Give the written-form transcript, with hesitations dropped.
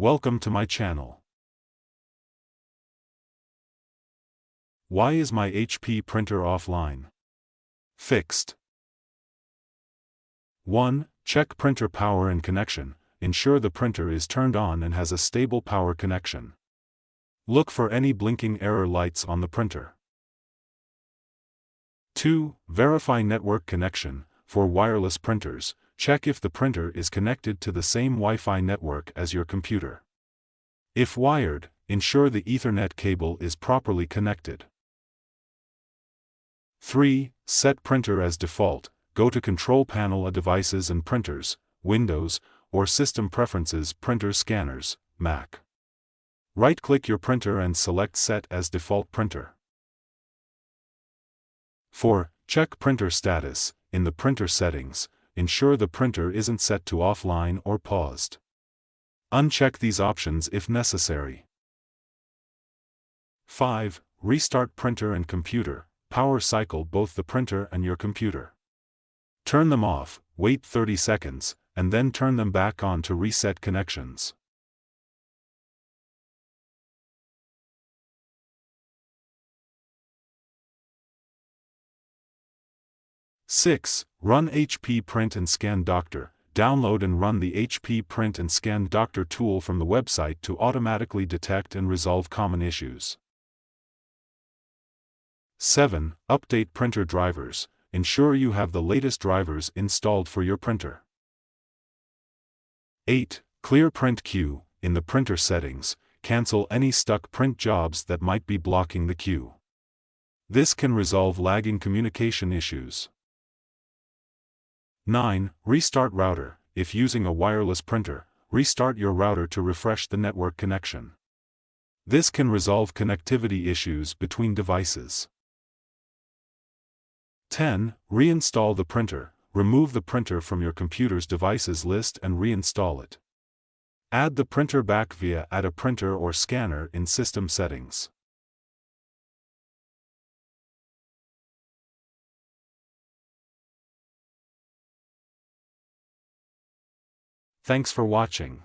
Welcome to my channel. Why is my HP printer offline? Fixed. 1. Check printer power and connection. Ensure the printer is turned on and has a stable power connection. Look for any blinking error lights on the printer. 2. Verify network connection. For wireless printers, check if the printer is connected to the same Wi-Fi network as your computer. If wired, ensure the Ethernet cable is properly connected. 3. Set printer as default. Go to Control Panel of Devices and Printers, Windows, or System Preferences Printer Scanners, Mac. Right-click your printer and select Set as Default Printer. 4. Check printer status. In the printer settings, ensure the printer isn't set to offline or paused. Uncheck these options if necessary. 5. Restart printer and computer. Power cycle both the printer and your computer. Turn them off, wait 30 seconds, and then turn them back on to reset connections. 6. Run HP Print and Scan Doctor. Download and run the HP Print and Scan Doctor tool from the website to automatically detect and resolve common issues. 7. Update printer drivers. Ensure you have the latest drivers installed for your printer. 8. Clear print queue. In the printer settings, cancel any stuck print jobs that might be blocking the queue. This can resolve lagging communication issues. 9. Restart router. If using a wireless printer, restart your router to refresh the network connection. This can resolve connectivity issues between devices. 10. Reinstall the printer. Remove the printer from your computer's devices list and reinstall it. Add the printer back via Add a printer or scanner in System Settings. Thanks for watching.